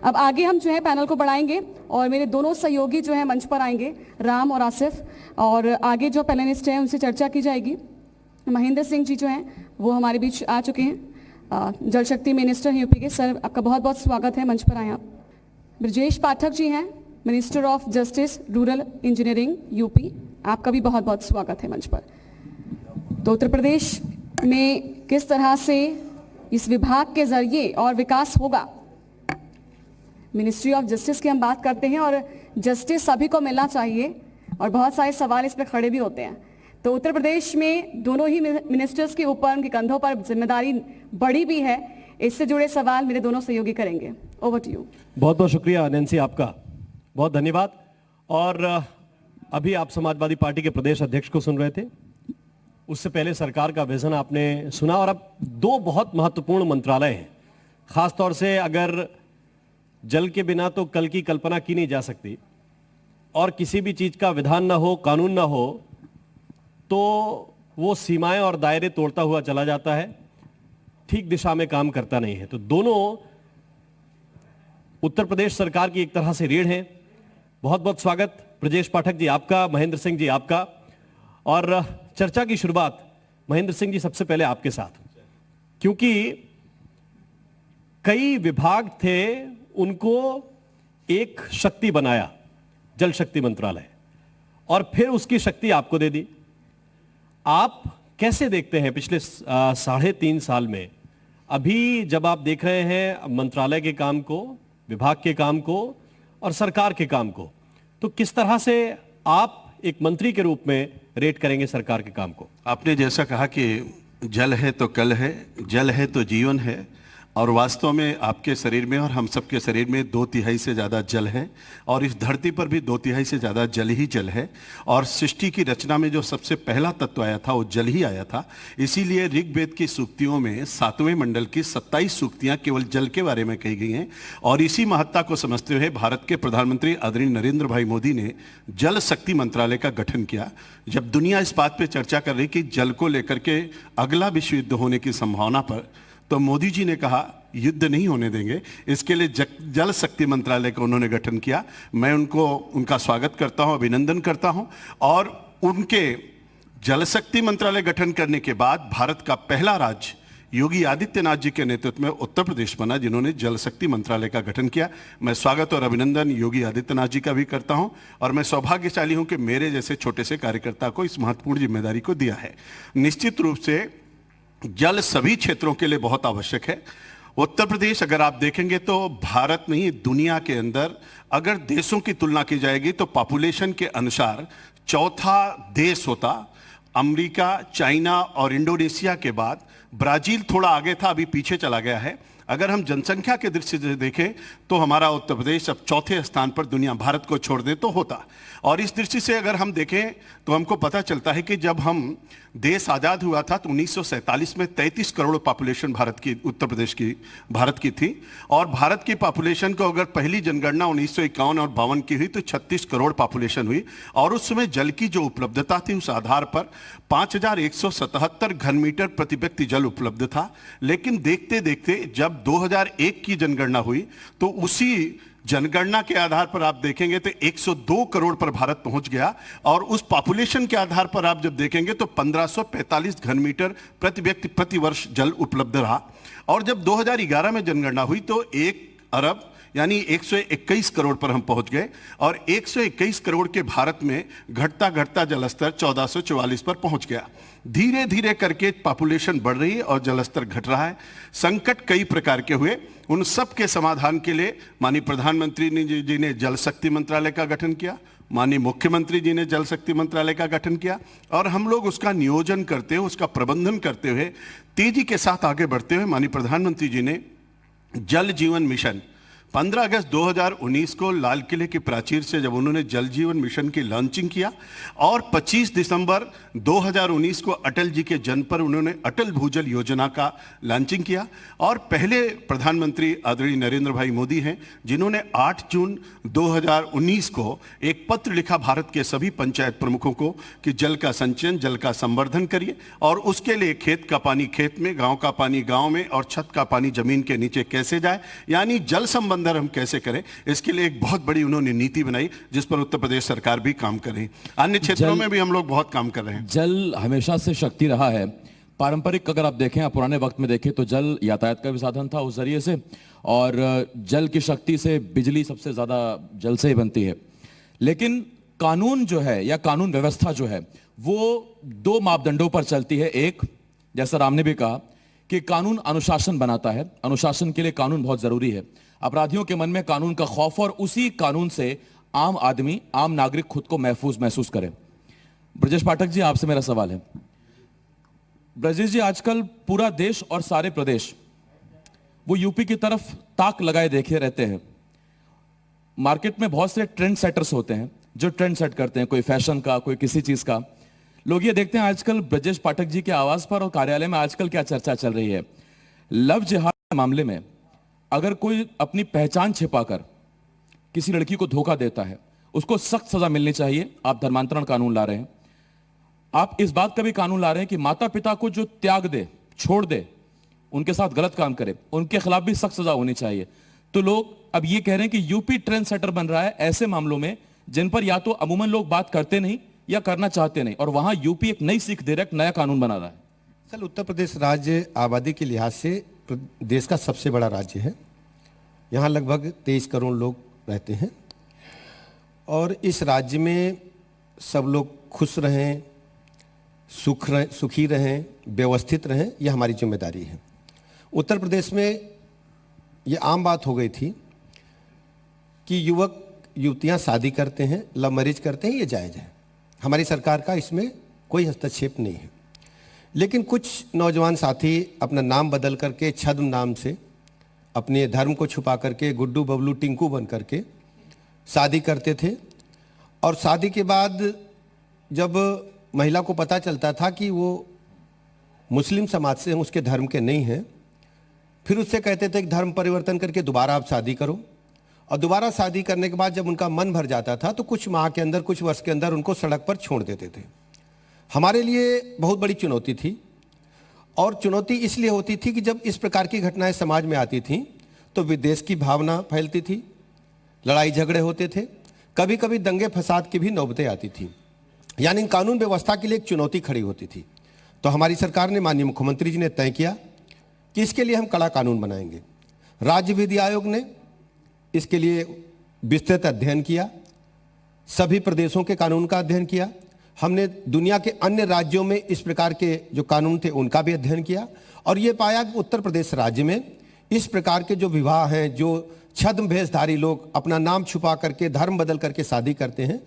अब आगे हम जो है पैनल को बढ़ाएंगे और मेरे दोनों सहयोगी जो है मंच पर आएंगे, राम और आसिफ, और आगे जो पैनलिस्ट हैं उनसे चर्चा की जाएगी। महेंद्र सिंह जी जो हैं वो हमारे बीच आ चुके हैं, जल शक्ति मिनिस्टर हैं यूपी के। सर, आपका बहुत बहुत स्वागत है, मंच पर आए आप। ब्रजेश पाठक जी हैं, minister of justice rural engineering UP, आपका भी बहुत बहुत स्वागत है मंच पर। तो उत्तर प्रदेश में किस तरह से इस विभाग के जरिए और विकास होगा, मिनिस्ट्री ऑफ जस्टिस की हम बात करते हैं और जस्टिस सभी को मिलना चाहिए और बहुत सारे सवाल इस पर खड़े भी होते हैं। तो उत्तर प्रदेश में दोनों ही मिनिस्टर्स के ऊपर, उनके कंधों पर जिम्मेदारी बड़ी भी है। इससे जुड़े सवाल मेरे दोनों सहयोगी करेंगे। Over to you. बहुत बहुत शुक्रिया नैन्सी, आपका बहुत धन्यवाद। और अभी आप समाजवादी पार्टी के प्रदेश अध्यक्ष को सुन रहे थे, उससे पहले सरकार का विजन आपने सुना। और अब दो बहुत महत्वपूर्ण मंत्रालय हैं, खासतौर से अगर जल के बिना तो कल की कल्पना की नहीं जा सकती, और किसी भी चीज का विधान ना हो, कानून ना हो, तो वो सीमाएं और दायरे तोड़ता हुआ चला जाता है, ठीक दिशा में काम करता नहीं है। तो दोनों उत्तर प्रदेश सरकार की एक तरह से रीढ़ हैं। बहुत बहुत स्वागत ब्रजेश पाठक जी आपका, महेंद्र सिंह जी आपका। और चर्चा की शुरुआत महेंद्र सिंह जी सबसे पहले आपके साथ, क्योंकि कई विभाग थे, उनको एक शक्ति बनाया जल शक्ति मंत्रालय, और फिर उसकी शक्ति आपको दे दी। आप कैसे देखते हैं पिछले 3.5 साल में, अभी जब आप देख रहे हैं मंत्रालय के काम को, विभाग के काम को और सरकार के काम को, तो किस तरह से आप एक मंत्री के रूप में रेट करेंगे सरकार के काम को? आपने जैसा कहा कि जल है तो कल है, जल है तो जीवन है, और वास्तव में आपके शरीर में और हम सबके शरीर में 2/3 से ज़्यादा जल है, और इस धरती पर भी 2/3 से ज़्यादा जल ही जल है। और सृष्टि की रचना में जो सबसे पहला तत्व आया था वो जल ही आया था। इसीलिए ऋग्वेद की सूक्तियों में 7वें मंडल की 27 सूक्तियाँ केवल जल के बारे में कही गई हैं। और इसी महत्ता को समझते हुए भारत के प्रधानमंत्री आदरणीय नरेंद्र भाई मोदी ने जल शक्ति मंत्रालय का गठन किया। जब दुनिया इस बात पर चर्चा कर रही कि जल को लेकर के अगला विश्व युद्ध होने की संभावना पर, तो मोदी जी ने कहा युद्ध नहीं होने देंगे, इसके लिए जल शक्ति मंत्रालय का उन्होंने गठन किया। मैं उनका स्वागत करता हूं, अभिनंदन करता हूं। और उनके जल शक्ति मंत्रालय गठन करने के बाद भारत का पहला राज्य योगी आदित्यनाथ जी के नेतृत्व में उत्तर प्रदेश बना, जिन्होंने जल शक्ति मंत्रालय का गठन किया। मैं स्वागत और अभिनंदन योगी आदित्यनाथ जी का भी करता हूं, और मैं सौभाग्यशाली हूं कि मेरे जैसे छोटे से कार्यकर्ता को इस महत्वपूर्ण जिम्मेदारी को दिया है। निश्चित रूप से जल सभी क्षेत्रों के लिए बहुत आवश्यक है। उत्तर प्रदेश अगर आप देखेंगे तो भारत नहीं, दुनिया के अंदर अगर देशों की तुलना की जाएगी तो पॉपुलेशन के अनुसार चौथा देश होता। अमेरिका, चाइना और इंडोनेशिया के बाद ब्राजील थोड़ा आगे था, अभी पीछे चला गया है। अगर हम जनसंख्या के दृष्टि से देखें तो हमारा उत्तर प्रदेश अब चौथे स्थान पर दुनिया, भारत को छोड़ दे तो होता। और इस दृष्टि से अगर हम देखें तो हमको पता चलता है कि जब हम देश आज़ाद हुआ था तो 1947 में 33 करोड़ पॉपुलेशन उत्तर प्रदेश की भारत की थी। और भारत की पॉपुलेशन को अगर पहली जनगणना 1951 और 52 की हुई तो 36 करोड़ पॉपुलेशन हुई। और उस समय जल की जो उपलब्धता थी उस आधार पर 5177 घन मीटर प्रति व्यक्ति जल उपलब्ध था। लेकिन देखते देखते जब 2001 की जनगणना हुई तो उसी जनगणना के आधार पर आप देखेंगे तो 102 करोड़ पर भारत पहुंच गया। और उस पॉपुलेशन के आधार पर आप जब देखेंगे तो 1545 घन मीटर प्रति व्यक्ति प्रति वर्ष जल उपलब्ध रहा। और जब 2011 में जनगणना हुई तो 1 अरब यानी 121 करोड़ पर हम पहुंच गए। और 121 करोड़ के भारत में घटता घटता जलस्तर 1444 पर पहुंच गया। धीरे धीरे करके पॉपुलेशन बढ़ रही है और जलस्तर घट रहा है। संकट कई प्रकार के हुए, उन सब के समाधान के लिए माननीय प्रधानमंत्री जी ने जल शक्ति मंत्रालय का गठन किया, माननीय मुख्यमंत्री जी ने जल शक्ति मंत्रालय का गठन किया, और हम लोग उसका नियोजन करते हुए, उसका प्रबंधन करते हुए, तेजी के साथ आगे बढ़ते हुए माननीय प्रधानमंत्री जी ने जल जीवन मिशन 15 अगस्त 2019 को लाल किले की प्राचीर से जब उन्होंने जल जीवन मिशन की लॉन्चिंग किया, और 25 दिसंबर 2019 को अटल जी के जन्म पर उन्होंने अटल भूजल योजना का लॉन्चिंग किया। और पहले प्रधानमंत्री आदरणीय नरेंद्र भाई मोदी हैं जिन्होंने 8 जून 2019 को एक पत्र लिखा भारत के सभी पंचायत प्रमुखों को कि जल का संचयन, जल का संवर्धन करिए, और उसके लिए खेत का पानी खेत में, गांव का पानी गांव में, और छत का पानी जमीन के नीचे कैसे जाए, यानी जल संबंधी अंदर हम कैसे करें, इसके लिए एक बहुत बड़ी उन्होंने नीति बनाई जिस पर उत्तर प्रदेश सरकार भी काम कर रही है। अन्य क्षेत्रों में भी हम लोग बहुत काम कर रहे हैं। जल हमेशा से शक्ति रहा है। पारंपरिक अगर आप देखें, आप पुराने वक्त में देखें तो जल यातायात का भी साधन था उस जरिए से, और जल की शक्ति से बिजली सबसे ज्यादा जल से ही बनती है। लेकिन कानून जो है या कानून व्यवस्था जो है वो दो मापदंडों पर चलती है। एक, जैसा राम ने भी कहा कि कानून अनुशासन बनाता है, अनुशासन के लिए कानून बहुत जरूरी है। अपराधियों के मन में कानून का खौफ, और उसी कानून से आम आदमी, आम नागरिक खुद को महफूज महसूस करे। ब्रजेश पाठक जी, आपसे मेरा सवाल है। ब्रजेश जी, आजकल पूरा देश और सारे प्रदेश वो यूपी की तरफ ताक लगाए देखे रहते हैं। मार्केट में बहुत से ट्रेंड सेटर्स होते हैं जो ट्रेंड सेट करते हैं, कोई फैशन का, कोई किसी चीज का। लोग ये देखते हैं आजकल ब्रजेश पाठक जी के आवास पर और कार्यालय में आजकल क्या चर्चा चल रही है। लव जिहाद के मामले में अगर कोई अपनी पहचान छिपाकर किसी लड़की को धोखा देता है, उसको सख्त सजा मिलनी चाहिए। आप धर्मांतरण कानून ला रहे हैं, आप इस बात का भी कानून ला रहे हैं कि माता पिता को जो त्याग दे, छोड़ दे, उनके साथ गलत काम करे, उनके खिलाफ भी सख्त सजा होनी चाहिए। तो लोग अब ये कह रहे हैं कि यूपी ट्रेंड सेटर बन रहा है ऐसे मामलों में जिन पर या तो अमूमन लोग बात करते नहीं या करना चाहते नहीं, और वहां यूपी एक नई सीख दे रहा है, एक नया कानून बना रहा है। सर, उत्तर प्रदेश राज्य आबादी के लिहाज से देश का सबसे बड़ा राज्य है। यहाँ लगभग 23 करोड़ लोग रहते हैं, और इस राज्य में सब लोग खुश रहें, सुखी रहें, व्यवस्थित रहें, यह हमारी जिम्मेदारी है। उत्तर प्रदेश में ये आम बात हो गई थी कि युवक युवतियां शादी करते हैं, लव मैरिज करते हैं, ये जायज़ है। हमारी सरकार का इसमें कोई हस्तक्षेप नहीं है। लेकिन कुछ नौजवान साथी अपना नाम बदल करके, छद्म नाम से, अपने धर्म को छुपा करके, गुड्डू बबलू टिंकू बन करके शादी करते थे, और शादी के बाद जब महिला को पता चलता था कि वो मुस्लिम समाज से हैं, उसके धर्म के नहीं हैं, फिर उससे कहते थे कि धर्म परिवर्तन करके दोबारा आप शादी करो। और दोबारा शादी करने के बाद जब उनका मन भर जाता था तो कुछ माह के अंदर, कुछ वर्ष के अंदर उनको सड़क पर छोड़ देते थे। हमारे लिए बहुत बड़ी चुनौती थी, और चुनौती इसलिए होती थी कि जब इस प्रकार की घटनाएं समाज में आती थीं तो विद्वेष की भावना फैलती थी, लड़ाई झगड़े होते थे, कभी कभी दंगे फसाद की भी नौबतें आती थी, यानी कानून व्यवस्था के लिए एक चुनौती खड़ी होती थी। तो हमारी सरकार ने, माननीय मुख्यमंत्री जी ने तय किया कि इसके लिए हम कड़ा कानून बनाएंगे। राज्य विधि आयोग ने इसके लिए विस्तृत अध्ययन किया, सभी प्रदेशों के कानून का अध्ययन किया। हमने दुनिया के अन्य राज्यों में इस प्रकार के जो कानून थे उनका भी अध्ययन किया, और ये पाया कि उत्तर प्रदेश राज्य में इस प्रकार के जो विवाह हैं, जो छद्म भेषधारी लोग अपना नाम छुपा करके, धर्म बदल करके शादी करते हैं,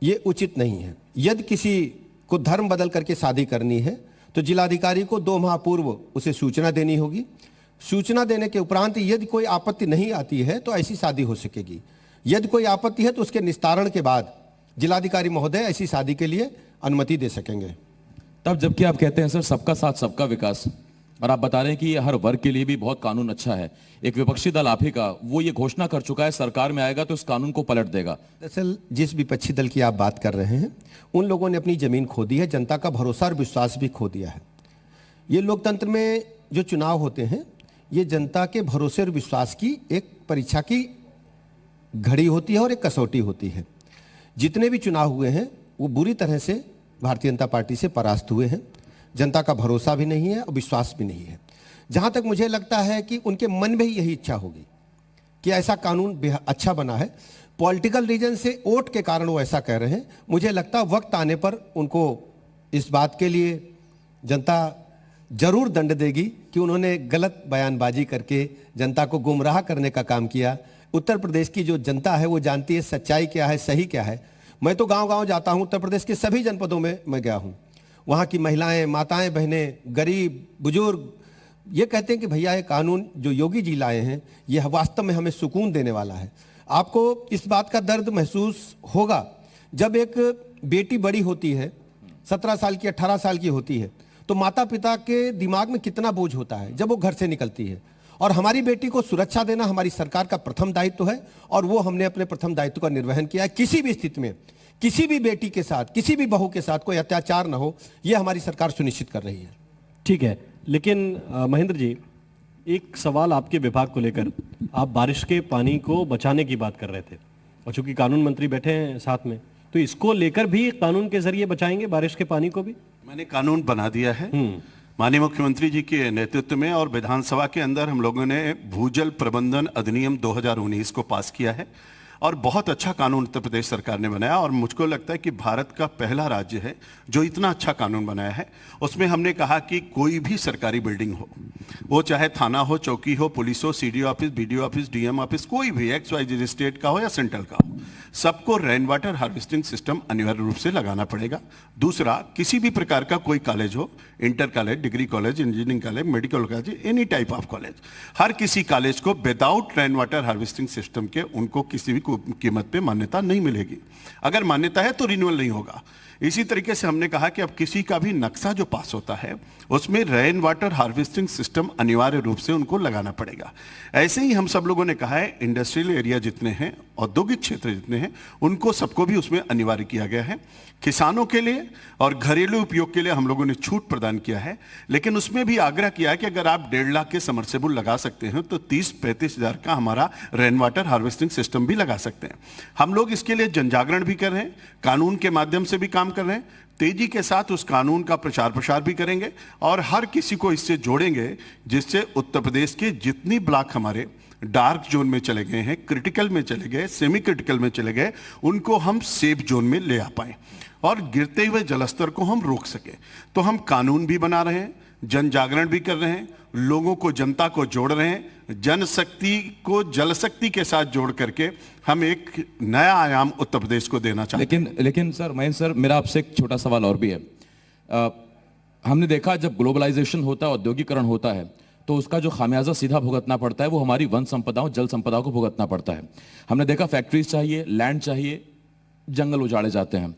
ये उचित नहीं है। यदि किसी को धर्म बदल करके शादी करनी है तो जिलाधिकारी को 2 माह पूर्व उसे सूचना देनी होगी। सूचना देने के उपरांत यदि कोई आपत्ति नहीं आती है तो ऐसी शादी हो सकेगी। यदि कोई आपत्ति है तो उसके निस्तारण के बाद जिलाधिकारी महोदय ऐसी शादी के लिए अनुमति दे सकेंगे। तब जबकि आप कहते हैं सर सबका साथ सबका विकास, और आप बता रहे हैं कि ये हर वर्ग के लिए भी बहुत कानून अच्छा है। एक विपक्षी दल आप ही का वो ये घोषणा कर चुका है सरकार में आएगा तो इस कानून को पलट देगा। दरअसल जिस विपक्षी दल की आप बात कर रहे हैं उन लोगों ने अपनी जमीन खो दी है, जनता का भरोसा और विश्वास भी खो दिया है। ये लोकतंत्र में जो चुनाव होते हैं ये जनता के भरोसे और विश्वास की एक परीक्षा की घड़ी होती है और एक कसौटी होती है। जितने भी चुनाव हुए हैं वो बुरी तरह से भारतीय जनता पार्टी से परास्त हुए हैं। जनता का भरोसा भी नहीं है और विश्वास भी नहीं है। जहाँ तक मुझे लगता है कि उनके मन में ही यही इच्छा होगी कि ऐसा कानून अच्छा बना है, पॉलिटिकल रीजन से वोट के कारण वो ऐसा कह रहे हैं। मुझे लगता है वक्त आने पर उनको इस बात के लिए जनता जरूर दंड देगी कि उन्होंने गलत बयानबाजी करके जनता को गुमराह करने का काम किया। उत्तर प्रदेश की जो जनता है वो जानती है सच्चाई क्या है, सही क्या है। मैं तो गांव-गांव जाता हूं, उत्तर प्रदेश के सभी जनपदों में मैं गया हूं। वहाँ की महिलाएं, माताएं, बहनें, गरीब, बुजुर्ग ये कहते हैं कि भैया ये कानून जो योगी जी लाए हैं ये वास्तव में हमें सुकून देने वाला है। आपको इस बात का दर्द महसूस होगा जब एक बेटी बड़ी होती है, 17 साल की, 18 साल की होती है, तो माता पिता के दिमाग में कितना बोझ होता है जब वो घर से निकलती है। और हमारी बेटी को सुरक्षा देना हमारी सरकार का प्रथम दायित्व है, और वो हमने अपने प्रथम दायित्व का निर्वहन किया है। किसी भी स्थिति में किसी भी बेटी के साथ, किसी भी बहू के साथ कोई अत्याचार न हो, यह हमारी सरकार सुनिश्चित कर रही है। ठीक है, लेकिन महेंद्र जी, एक सवाल आपके विभाग को लेकर, आप बारिश के पानी को बचाने की बात कर रहे थे और चूंकि कानून मंत्री बैठे हैं साथ में, तो इसको लेकर भी कानून के जरिए बचाएंगे बारिश के पानी को भी? मैंने कानून बना दिया है माननीय मुख्यमंत्री जी के नेतृत्व में, और विधानसभा के अंदर हम लोगों ने भूजल प्रबंधन अधिनियम 2019 को पास किया है और बहुत अच्छा कानून उत्तर प्रदेश सरकार ने बनाया। और मुझको लगता है कि भारत का पहला राज्य है जो इतना अच्छा कानून बनाया है। उसमें हमने कहा कि कोई भी सरकारी बिल्डिंग हो, वो चाहे थाना हो, चौकी हो, पुलिस हो, CDO office, BDO office, DM office, कोई भी XYZ स्टेट का हो या सेंट्रल का हो, सबको रेन वाटर हार्वेस्टिंग सिस्टम अनिवार्य रूप से लगाना पड़ेगा। दूसरा, किसी भी प्रकार का कोई कॉलेज हो, inter college, degree college, engineering college, medical college, any type of college, हर किसी कॉलेज को without rain water harvesting system के उनको किसी भी कीमत पे मान्यता नहीं मिलेगी। अगर मान्यता है तो रिन्यूअल नहीं होगा। इसी तरीके से हमने कहा कि अब किसी का भी नक्शा जो पास होता है उसमें रेन वाटर हार्वेस्टिंग सिस्टम अनिवार्य रूप से उनको लगाना पड़ेगा। ऐसे ही हम सब लोगों ने कहा है इंडस्ट्रियल एरिया जितने हैं, औद्योगिक क्षेत्र जितने हैं, उनको सबको भी उसमें अनिवार्य किया गया है। किसानों के लिए और घरेलू उपयोग के लिए हम लोगों ने छूट प्रदान किया है, लेकिन उसमें भी आग्रह किया है कि अगर आप 1.5 लाख के समरसेबुल लगा सकते हैं तो 30-35 हजार का हमारा रेन वाटर हार्वेस्टिंग सिस्टम भी लगा सकते हैं। हम लोग इसके लिए जन जागरण भी कर रहे हैं, कानून के माध्यम से भी काम कर रहे हैं, तेजी के साथ उस कानून का प्रचार प्रसार भी करेंगे और हर किसी को इससे जोड़ेंगे, जिससे उत्तर प्रदेश के जितनी ब्लॉक हमारे डार्क जोन में चले गए हैं, क्रिटिकल में चले गए, सेमी क्रिटिकल में चले गए, उनको हम सेफ जोन में ले आ पाए और गिरते हुए जलस्तर को हम रोक सके। तो हम कानून भी बना रहे हैं, जन जागरण भी कर रहे हैं, लोगों को, जनता को जोड़ रहे हैं, जनशक्ति को जल शक्ति के साथ जोड़ करके हम एक नया आयाम उत्तर प्रदेश को देना चाहते हैं। लेकिन सर, महेंद्र सर, मेरा आपसे एक छोटा सवाल और भी है। हमने देखा जब ग्लोबलाइजेशन होता है, औद्योगिकरण होता है, तो उसका जो खामियाजा सीधा भुगतना पड़ता है वो हमारी वन संपदाओं, जल संपदाओं को भुगतना पड़ता है। हमने देखा फैक्ट्रीज चाहिए, लैंड चाहिए, जंगल उजाड़े जाते हैं।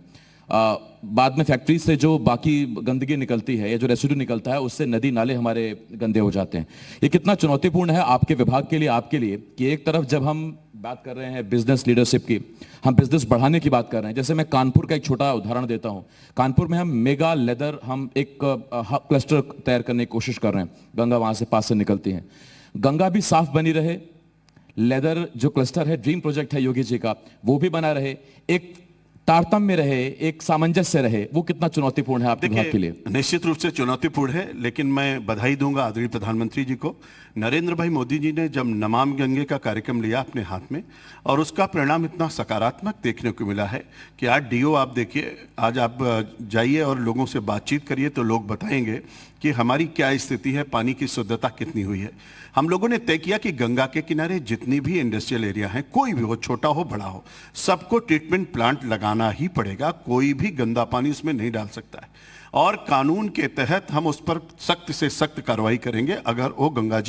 बाद में फैक्ट्री से जो बाकी गंदगी निकलती है या जो रेसिड्यू निकलता है उससे नदी नाले हमारे गंदे हो जाते हैं। ये कितना चुनौतीपूर्ण है आपके विभाग के लिए, आपके लिए, कि एक तरफ जब हम बात कर रहे हैं बिजनेस लीडरशिप की, हम बिजनेस बढ़ाने की बात कर रहे हैं। जैसे मैं कानपुर का एक छोटा उदाहरण देता हूं। कानपुर में हम मेगा लेदर, हम एक क्लस्टर तैयार करने की कोशिश कर रहे हैं। गंगा वहां से पास से निकलती है, गंगा भी साफ बनी रहे, लेदर जो क्लस्टर है, ड्रीम प्रोजेक्ट है योगी जी का, वो भी बना रहे, एक तारतम्य रहे, एक सामंजस्य रहे। वो कितना चुनौतीपूर्ण है आपके विभाग के लिए? निश्चित रूप से चुनौतीपूर्ण है, लेकिन मैं बधाई दूंगा आदरणीय प्रधानमंत्री जी को। नरेंद्र भाई मोदी जी ने जब नमामि गंगे का कार्यक्रम लिया अपने हाथ में और उसका परिणाम इतना सकारात्मक देखने को मिला है कि आज डीओ आप देखिए, आज आप जाइए और लोगों से बातचीत करिए तो लोग बताएंगे कि हमारी क्या स्थिति है, पानी की शुद्धता कितनी हुई है। हम लोगों ने तय किया कि गंगा के किनारे जितनी भी इंडस्ट्रियल एरिया हैं, कोई भी हो, छोटा हो बड़ा हो, सबको ट्रीटमेंट प्लांट लगाना ही पड़ेगा। कोई भी गंदा पानी उसमें नहीं डाल सकता है और कानून के तहत हम उस पर सख्त से सख्त कार्रवाई करेंगे अगर वो गंगा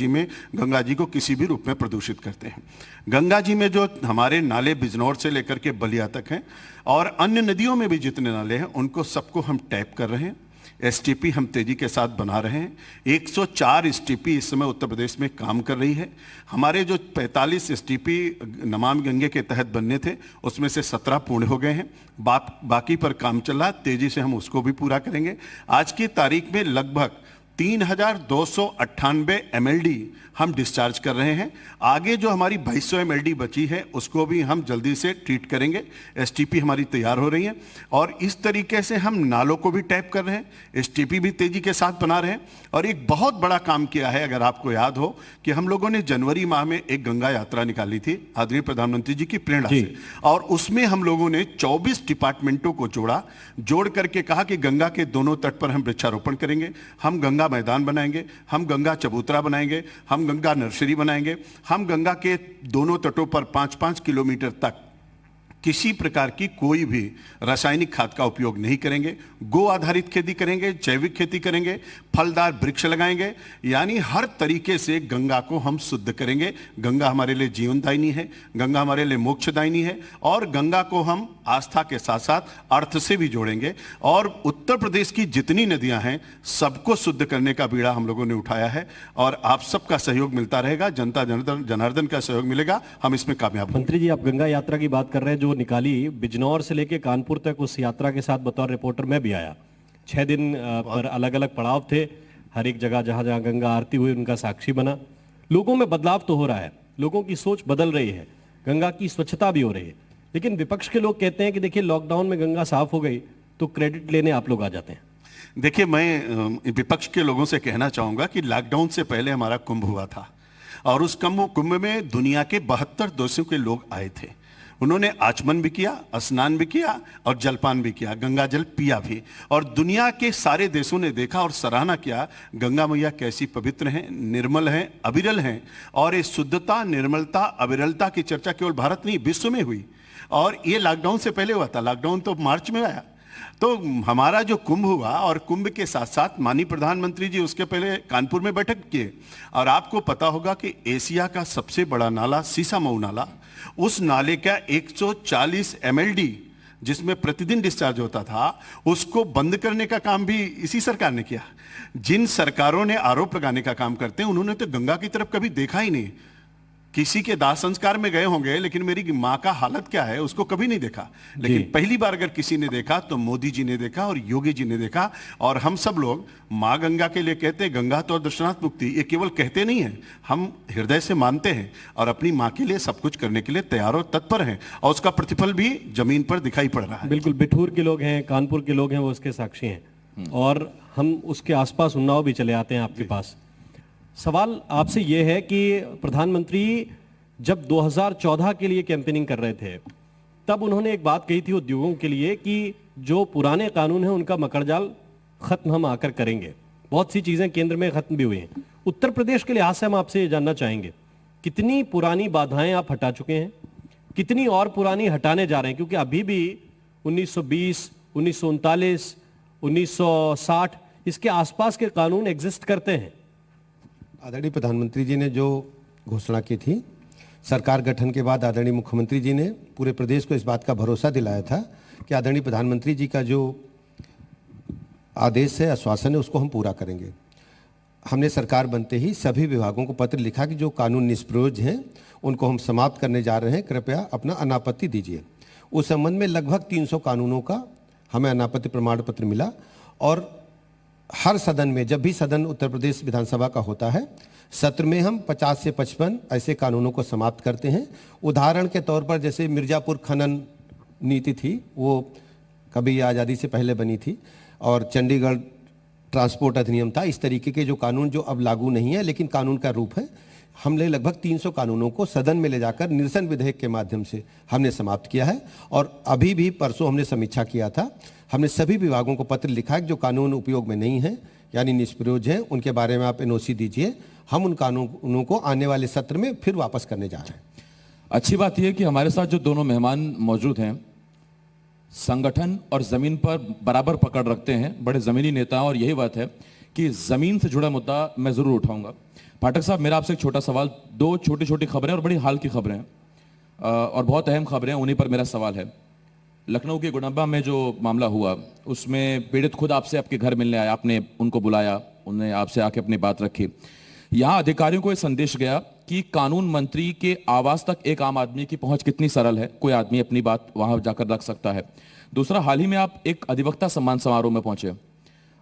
जी को किसी भी रूप में प्रदूषित करते हैं। गंगा जी में जो हमारे नाले बिजनौर से लेकर के बलिया तक हैं और अन्य नदियों में भी जितने नाले हैं उनको सबको हम टैप कर रहे हैं। एसटीपी हम तेजी के साथ बना रहे हैं। 104 एसटीपी इस समय उत्तर प्रदेश में काम कर रही है। हमारे जो 45 एसटीपी नमामि गंगे के तहत बनने थे उसमें से 17 पूर्ण हो गए हैं। बाकी पर काम चल रहा है, तेजी से हम उसको भी पूरा करेंगे। आज की तारीख में लगभग 3298 एमएलडी हम डिस्चार्ज कर रहे हैं। आगे जो हमारी 2200 एमएलडी बची है उसको भी हम जल्दी से ट्रीट करेंगे। एसटीपी हमारी तैयार हो रही है और इस तरीके से हम नालों को भी टैप कर रहे हैं, एसटीपी भी तेजी के साथ बना रहे हैं। और एक बहुत बड़ा काम किया है, अगर आपको याद हो कि हम लोगों ने जनवरी माह में एक गंगा यात्रा निकाली थी आदरणीय प्रधानमंत्री जी की प्रेरणा से, और उसमें हम लोगों ने 24 डिपार्टमेंटों को जोड़ करके कहा कि गंगा के दोनों तट पर हम वृक्षारोपण करेंगे, हम गंगा मैदान बनाएंगे, हम गंगा चबूतरा बनाएंगे, हम गंगा नर्सरी बनाएंगे, हम गंगा के दोनों तटों पर 5-5 किलोमीटर तक किसी प्रकार की कोई भी रासायनिक खाद का उपयोग नहीं करेंगे, गो आधारित खेती करेंगे, जैविक खेती करेंगे, फलदार वृक्ष लगाएंगे, यानी हर तरीके से गंगा को हम शुद्ध करेंगे। गंगा हमारे लिए जीवनदायिनी है, गंगा हमारे लिए मोक्षदायिनी है और गंगा को हम आस्था के साथ साथ अर्थ से भी जोड़ेंगे। और उत्तर प्रदेश की जितनी नदियां हैं सबको शुद्ध करने का बीड़ा हम लोगों ने उठाया है और आप सबका सहयोग मिलता रहेगा, जनता जनार्दन का सहयोग मिलेगा, हम इसमें कामयाब होंगे। मंत्री जी, आप गंगा यात्रा की बात कर रहे हैं जो निकाली बिजनौर से लेके कानपुर तक, उस यात्रा के साथ बतौर रिपोर्टर मैं भी आया। 6 दिन पर अलग अलग पड़ाव थे, हर एक जगह जहां जहां गंगा आरती हुई उनका साक्षी बना। लोगों में बदलाव तो हो रहा है, लोगों की सोच बदल रही है, गंगा की स्वच्छता भी हो रही है, लेकिन विपक्ष के लोग कहते हैं कि देखिए लॉकडाउन में गंगा साफ हो गई तो क्रेडिट लेने आप लोग आ जाते हैं। देखिए, मैं विपक्ष के लोगों से कहना चाहूंगा कि लॉकडाउन से पहले हमारा कुंभ हुआ था और उस कुंभ में दुनिया के 72 देशों के लोग आए थे। उन्होंने आचमन भी किया, स्नान भी किया और जलपान भी किया, गंगा जल पिया भी, और दुनिया के सारे देशों ने देखा और सराहना किया गंगा मैया कैसी पवित्र हैं, निर्मल हैं, अविरल हैं। और ये शुद्धता, निर्मलता, अविरलता की चर्चा केवल भारत नहीं विश्व में हुई, और ये लॉकडाउन से पहले हुआ था। लॉकडाउन तो मार्च में आया। तो हमारा जो कुंभ हुआ, और कुंभ के साथ साथ माननीय प्रधानमंत्री जी उसके पहले कानपुर में बैठक किए, और आपको पता होगा कि एशिया का सबसे बड़ा नाला सीसामऊ नाला, उस नाले का 140 MLD जिसमें प्रतिदिन डिस्चार्ज होता था, उसको बंद करने का काम भी इसी सरकार ने किया। जिन सरकारों ने आरोप लगाने का काम करते हैं, उन्होंने तो गंगा की तरफ कभी देखा ही नहीं। किसी के दाह संस्कार में गए होंगे, लेकिन मेरी माँ का हालत क्या है उसको कभी नहीं देखा। लेकिन पहली बार अगर किसी ने देखा तो मोदी जी ने देखा और योगी जी ने देखा। और हम सब लोग माँ गंगा के लिए कहते हैं गंगा तो दर्शनार्थ मुक्ति, ये केवल कहते नहीं है, हम हृदय से मानते हैं और अपनी माँ के लिए सब कुछ करने के लिए तैयार और तत्पर हैं, और उसका प्रतिफल भी जमीन पर दिखाई पड़ रहा है। बिल्कुल, बिठूर के लोग हैं, कानपुर के लोग हैं, वो उसके साक्षी हैं, और हम उसके आसपास उन्नाव भी चले आते हैं आपके पास। सवाल आपसे ये है कि प्रधानमंत्री जब 2014 के लिए कैंपेनिंग कर रहे थे, तब उन्होंने एक बात कही थी उद्योगों के लिए कि जो पुराने कानून हैं उनका मकड़जाल खत्म हम आकर करेंगे। बहुत सी चीजें केंद्र में खत्म भी हुई हैं। उत्तर प्रदेश के लिहाज से हम आपसे ये जानना चाहेंगे, कितनी पुरानी बाधाएं आप हटा चुके हैं, कितनी और पुरानी हटाने जा रहे हैं? क्योंकि अभी भी 1920, 1939, 1960 इसके आसपास के कानून एग्जिस्ट करते हैं। आदरणीय प्रधानमंत्री जी ने जो घोषणा की थी, सरकार गठन के बाद आदरणीय मुख्यमंत्री जी ने पूरे प्रदेश को इस बात का भरोसा दिलाया था कि आदरणीय प्रधानमंत्री जी का जो आदेश है, आश्वासन है, उसको हम पूरा करेंगे। हमने सरकार बनते ही सभी विभागों को पत्र लिखा कि जो कानून निष्प्रयोज्य हैं उनको हम समाप्त करने जा रहे हैं, कृपया अपना अनापत्ति दीजिए। उस संबंध में लगभग 300 कानूनों का हमें अनापत्ति प्रमाण पत्र मिला, और हर सदन में, जब भी सदन उत्तर प्रदेश विधानसभा का होता है, सत्र में हम 50 से 55 ऐसे कानूनों को समाप्त करते हैं। उदाहरण के तौर पर जैसे मिर्जापुर खनन नीति थी, वो कभी आज़ादी से पहले बनी थी, और चंडीगढ़ ट्रांसपोर्ट अधिनियम था। इस तरीके के जो कानून जो अब लागू नहीं है लेकिन कानून का रूप है, हमने लगभग 300 कानूनों को सदन में ले जाकर निरसन विधेयक के माध्यम से हमने समाप्त किया है। और अभी भी परसों हमने समीक्षा किया था, हमने सभी विभागों को पत्र लिखा है कि जो कानून उपयोग में नहीं है यानी निष्प्रयोज्य हैं, उनके बारे में आप NOC दीजिए। हम उन कानूनों को आने वाले सत्र में फिर वापस करने जा रहे हैं। अच्छी बात यह है कि हमारे साथ जो दोनों मेहमान मौजूद हैं, संगठन और जमीन पर बराबर पकड़ रखते हैं, बड़े जमीनी नेता, और यही बात है कि जमीन से जुड़ा मुद्दा मैं जरूर उठाऊंगा। पाठक साहब, मेरा आपसे एक छोटा सवाल, दो छोटी छोटी खबरें और बड़ी हाल की खबरें हैं और बहुत अहम खबरें हैं, उन्हीं पर मेरा सवाल है। लखनऊ के गुड़म्बा में जो मामला हुआ, उसमें पीड़ित खुद आपसे आपके घर मिलने आया, आपने उनको बुलाया, उन्होंने आपसे आके अपनी बात रखी। यहां अधिकारियों को यह संदेश गया कि कानून मंत्री के आवास तक एक आम आदमी की पहुंच कितनी सरल है, कोई आदमी अपनी बात वहां जाकर रख सकता है। दूसरा, हाल ही में आप एक अधिवक्ता सम्मान समारोह में पहुंचे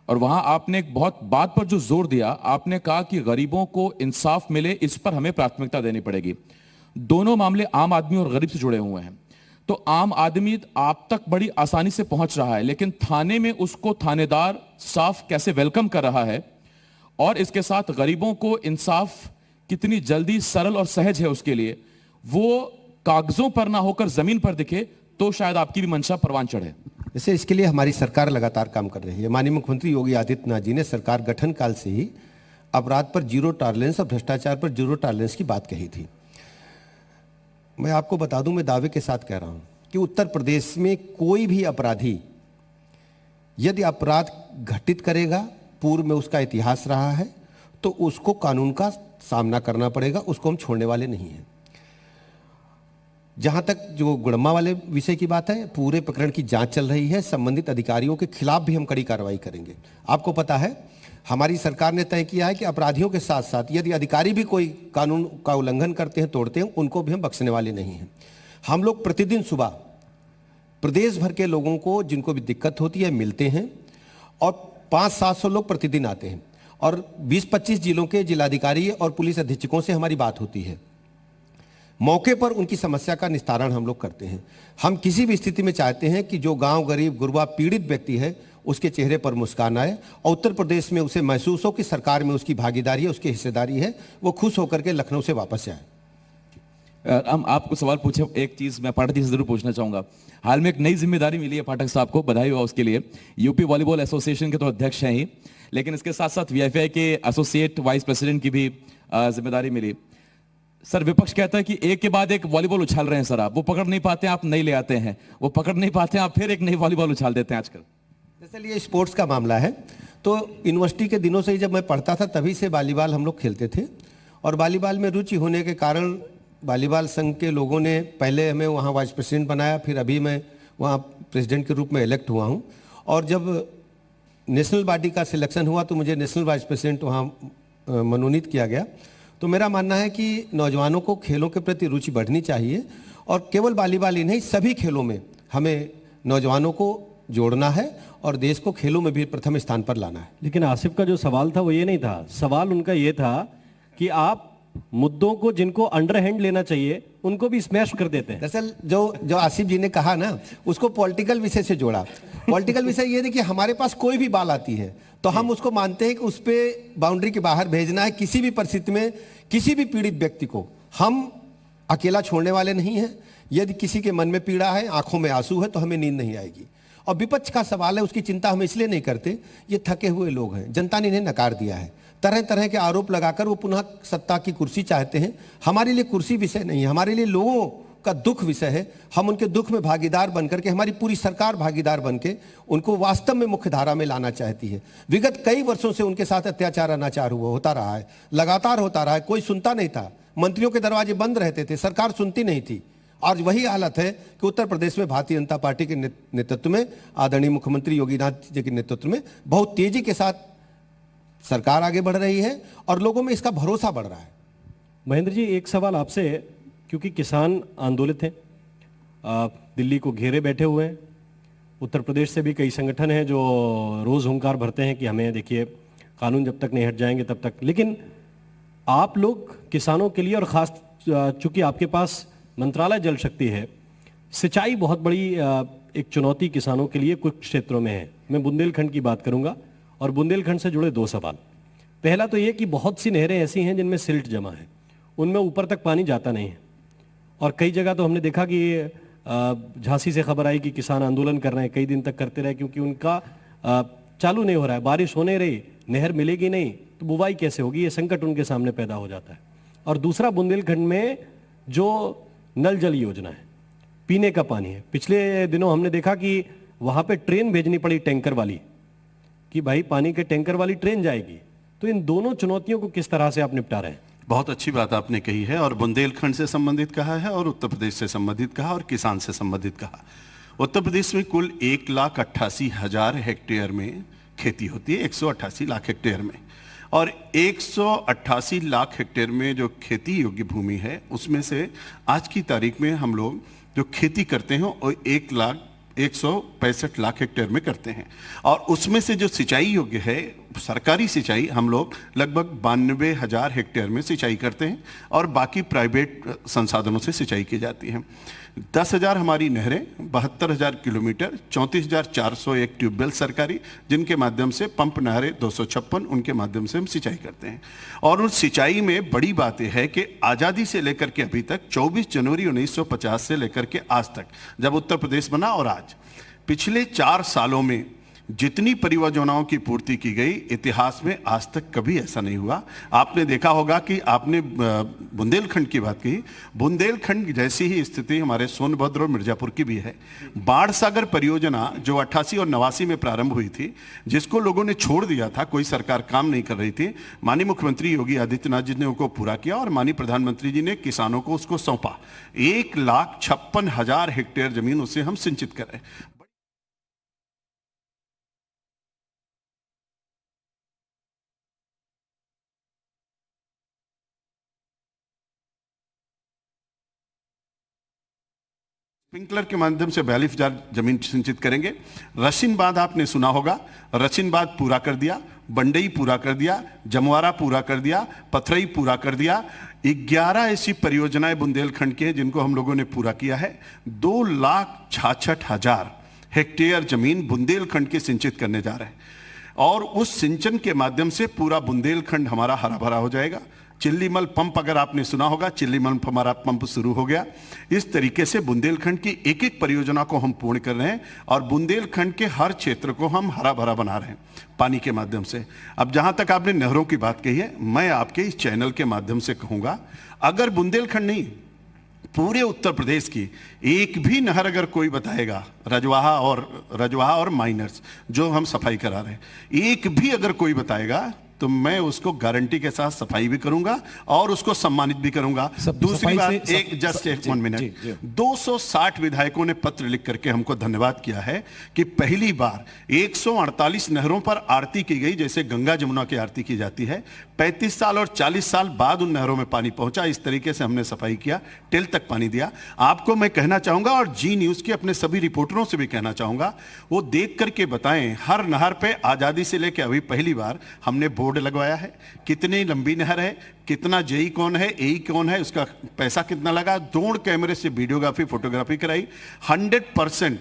और वहां आपने एक बहुत बात पर जो जोर दिया, आपने कहा कि गरीबों को इंसाफ मिले, इस पर हमें प्राथमिकता देनी पड़ेगी। दोनों मामले आम आदमी और गरीब से जुड़े हुए हैं, तो आम आदमी आप तक बड़ी आसानी से पहुंच रहा है, लेकिन थाने में उसको थानेदार साफ कैसे वेलकम कर रहा है, और इसके साथ गरीबों को इंसाफ कितनी जल्दी, सरल और सहज है उसके लिए, वो कागजों पर ना होकर जमीन पर दिखे, तो शायद आपकी भी मंशा परवान चढ़े। जैसे इसके लिए हमारी सरकार लगातार काम कर रही है। माननीय मुख्यमंत्री योगी आदित्यनाथ जी ने सरकार गठन काल से ही अपराध पर जीरो टॉलरेंस और भ्रष्टाचार पर जीरो टॉलरेंस की बात कही थी। मैं आपको बता दूं, मैं दावे के साथ कह रहा हूं कि उत्तर प्रदेश में कोई भी अपराधी यदि अपराध घटित करेगा, पूर्व में उसका इतिहास रहा है, तो उसको कानून का सामना करना पड़ेगा, उसको हम छोड़ने वाले नहीं हैं। जहां तक जो गुड़म्बा वाले विषय की बात है, पूरे प्रकरण की जांच चल रही है, संबंधित अधिकारियों के खिलाफ भी हम कड़ी कार्रवाई करेंगे। आपको पता है, हमारी सरकार ने तय किया है कि अपराधियों के साथ साथ यदि अधिकारी भी कोई कानून का उल्लंघन करते हैं, तोड़ते हैं, उनको भी हम बख्शने वाले नहीं हैं। हम लोग प्रतिदिन सुबह प्रदेश भर के लोगों को जिनको भी दिक्कत होती है मिलते हैं, और 500-700 लोग प्रतिदिन आते हैं, और 20-25 जिलों के जिलाधिकारी और पुलिस अधीक्षकों से हमारी बात होती है। मौके पर उनकी समस्या का निस्तारण हम लोग करते हैं। हम किसी भी स्थिति में चाहते हैं कि जो गांव गरीब गुरबा पीड़ित व्यक्ति है उसके चेहरे पर मुस्कान आए और उत्तर प्रदेश में उसे महसूस हो कि सरकार में उसकी भागीदारी है, उसकी हिस्सेदारी है, वो खुश होकर के लखनऊ से वापस आए। हम आपको सवाल पूछे, एक चीज मैं पाठक जी से जरूर पूछना चाहूंगा। हाल में एक नई जिम्मेदारी मिली है पाठक साहब को, बधाई हो उसके लिए। यूपी वॉलीबॉल एसोसिएशन के तो अध्यक्ष हैं ही, लेकिन इसके साथ साथ वीएफआई के एसोसिएट वाइस प्रेसिडेंट की भी जिम्मेदारी मिली। सर, विपक्ष कहता है कि एक के बाद एक वॉलीबॉल उछाल रहे हैं सर, आप वो पकड़ नहीं पाते, आप नई ले आते हैं, वो पकड़ नहीं पाते, आप फिर एक नई वॉलीबॉल उछाल देते हैं आजकल। दरअसल ये स्पोर्ट्स का मामला है। तो यूनिवर्सिटी के दिनों से ही जब मैं पढ़ता था तभी से वॉलीबॉल हम लोग खेलते थे, और वॉलीबॉल में रुचि होने के कारण वॉलीबॉल संघ के लोगों ने पहले हमें वहाँ वाइस प्रेसिडेंट बनाया, फिर अभी मैं वहाँ प्रेसिडेंट के रूप में इलेक्ट हुआ हूँ। और जब नेशनल बॉडी का सिलेक्शन हुआ तो मुझे नेशनल वाइस प्रेसिडेंट वहाँ मनोनीत किया गया। तो मेरा मानना है कि नौजवानों को खेलों के प्रति रुचि बढ़नी चाहिए, और केवल वॉलीबॉल ही नहीं, सभी खेलों में हमें नौजवानों को जोड़ना है और देश को खेलों में भी प्रथम स्थान पर लाना है। लेकिन आसिफ का जो सवाल था वो ये नहीं था, सवाल उनका ये था कि आप मुद्दों को जिनको अंडर हैंड लेना चाहिए उनको भी स्मैश कर देते हैं। दरअसल जो आसिफ जी ने कहा ना, उसको पॉलिटिकल विषय से जोड़ा। पॉलिटिकल विषय ये देखिए, हमारे पास कोई भी बाल आती है तो हम उसको मानते हैं कि उस पर बाउंड्री के बाहर भेजना है। किसी भी परिस्थिति में किसी भी पीड़ित व्यक्ति को हम अकेला छोड़ने वाले नहीं हैं। यदि किसी के मन में पीड़ा है, आंखों में आंसू है, तो हमें नींद नहीं आएगी। और विपक्ष का सवाल है, उसकी चिंता हम इसलिए नहीं करते, ये थके हुए लोग हैं, जनता ने इन्हें नकार दिया है। तरह तरह के आरोप लगाकर वो पुनः सत्ता की कुर्सी चाहते हैं। हमारे लिए कुर्सी विषय नहीं है, हमारे लिए लोगों का दुख विषय है। हम उनके दुख में भागीदार बनकर के, हमारी पूरी सरकार भागीदार बनके उनको वास्तव में मुख्य धारा में लाना चाहती है। विगत कई वर्षों से उनके साथ अत्याचार अनाचार होता रहा है, लगातार होता रहा है, कोई सुनता नहीं था। मंत्रियों के दरवाजे बंद रहते थे, सरकार सुनती नहीं थी। आज वही हालत है कि उत्तर प्रदेश में भारतीय जनता पार्टी के नेतृत्व में, आदरणीय मुख्यमंत्री योगी नाथ जी के नेतृत्व में बहुत तेजी के साथ सरकार आगे बढ़ रही है और लोगों में इसका भरोसा बढ़ रहा है। महेंद्र जी, एक सवाल आपसे, क्योंकि किसान आंदोलित हैं, दिल्ली को घेरे बैठे हुए हैं, उत्तर प्रदेश से भी कई संगठन हैं जो रोज हुंकार भरते हैं कि हमें देखिए कानून जब तक नहीं हट जाएंगे तब तक, लेकिन आप लोग किसानों के लिए, और खास चूंकि आपके पास मंत्रालय जल शक्ति है, सिंचाई बहुत बड़ी एक चुनौती किसानों के लिए कुछ क्षेत्रों में है। मैं बुंदेलखंड की बात करूंगा और बुंदेलखंड से जुड़े दो सवाल। पहला तो ये कि बहुत सी नहरें ऐसी हैं जिनमें सिल्ट जमा है, उनमें ऊपर तक पानी जाता नहीं है, और कई जगह तो हमने देखा कि झांसी से खबर आई कि किसान आंदोलन कर रहे हैं, कई दिन तक करते रहे, क्योंकि उनका चालू नहीं हो रहा है, बारिश होने रही, नहर मिलेगी नहीं तो बुवाई कैसे होगी, ये संकट उनके सामने पैदा हो जाता है। और दूसरा, बुंदेलखंड में जो नल जल योजना है, पीने का पानी है, पिछले दिनों हमने देखा कि वहां पे ट्रेन भेजनी पड़ी टैंकर वाली, कि भाई पानी के टैंकर वाली ट्रेन जाएगी। तो इन दोनों चुनौतियों को किस तरह से आप निपटा रहे हैं? बहुत अच्छी बात आपने कही है, और बुंदेलखंड से संबंधित कहा है, और उत्तर प्रदेश से संबंधित कहा, और किसान से संबंधित कहा। उत्तर प्रदेश में कुल 1,88,000 हेक्टेयर में खेती होती है, 188 लाख हेक्टेयर में, और 188 लाख हेक्टेयर में जो खेती योग्य भूमि है उसमें से आज की तारीख में हम लोग जो खेती करते हैं वो 1,65 लाख हेक्टेयर में करते हैं, और उसमें से जो सिंचाई योग्य है, सरकारी सिंचाई, हम लोग लगभग 92,000 हेक्टेयर में सिंचाई करते हैं, और बाकी प्राइवेट संसाधनों से सिंचाई की जाती है। 10,000 हमारी नहरें, 72,000 किलोमीटर, 34,401 ट्यूबवेल सरकारी, जिनके माध्यम से पंप नहरें 256, उनके माध्यम से हम सिंचाई करते हैं। और उस सिंचाई में बड़ी बात यह है कि आज़ादी से लेकर के अभी तक, 24 जनवरी 1950 से लेकर के आज तक, जब उत्तर प्रदेश बना और आज, पिछले 4 सालों में जितनी परियोजनाओं की पूर्ति की गई, इतिहास में आज तक कभी ऐसा नहीं हुआ। आपने देखा होगा कि आपने बुंदेलखंड की बात की, बुंदेलखंड जैसी ही स्थिति हमारे सोनभद्र और मिर्जापुर की भी है। बाढ़ सागर परियोजना जो 88 और 89 में प्रारंभ हुई थी, जिसको लोगों ने छोड़ दिया था, कोई सरकार काम नहीं कर रही थी, माननीय मुख्यमंत्री योगी आदित्यनाथ जी ने उनको पूरा किया, और माननीय प्रधानमंत्री जी ने किसानों को उसको सौंपा। 1,56,000 हेक्टेयर जमीन उससे हम सिंचित कर रहे हैं। स्प्रिंकलर के माध्यम से 42,000 जमीन सिंचित करेंगे। रशिन बांध आपने सुना होगा, रशिन बांध पूरा कर दिया, बंडई पूरा कर दिया, जमवारा पूरा कर दिया, पथरई पूरा कर दिया। 11 ऐसी परियोजनाएं बुंदेलखंड की हैं जिनको हम लोगों ने पूरा किया है। 2,66,000 हेक्टेयर जमीन बुंदेलखंड की सिंचित करने जा रहे हैं और उस सिंचन के माध्यम से पूरा बुंदेलखंड हमारा हरा भरा हो जाएगा। चिल्लीमल पंप अगर आपने सुना होगा, चिल्लीमल हमारा पंप शुरू हो गया। इस तरीके से बुंदेलखंड की एक एक परियोजना को हम पूर्ण कर रहे हैं और बुंदेलखंड के हर क्षेत्र को हम हरा भरा बना रहे हैं पानी के माध्यम से। अब जहां तक आपने नहरों की बात कही है, मैं आपके इस चैनल के माध्यम से कहूंगा, अगर बुंदेलखंड नहीं पूरे उत्तर प्रदेश की एक भी नहर अगर कोई बताएगा, रजवाहा और माइनर्स जो हम सफाई करा रहे हैं, एक भी अगर कोई बताएगा तो मैं उसको गारंटी के साथ सफाई भी करूंगा और उसको सम्मानित भी करूंगा। दूसरी बात, एक 1 मिनट, 260 विधायकों ने पत्र लिख करके हमको धन्यवाद किया है कि पहली बार 148 नहरों पर आरती की गई, जैसे गंगा जमुना की आरती की जाती है। 35 साल और 40 साल बाद उन नहरों में पानी पहुंचा। इस तरीके से हमने सफाई किया, टेल तक पानी दिया। आपको मैं कहना चाहूंगा और जी न्यूज के अपने सभी रिपोर्टरों से भी कहना चाहूंगा, वो देख करके बताएं हर नहर पे आजादी से लेकर अभी पहली बार हमने बोर्ड लगवाया है, कितनी लंबी नहर है, कितना जेई कौन है, एई कौन है, उसका पैसा कितना लगा, ड्रोन कैमरे से वीडियोग्राफी फोटोग्राफी कराई। 100%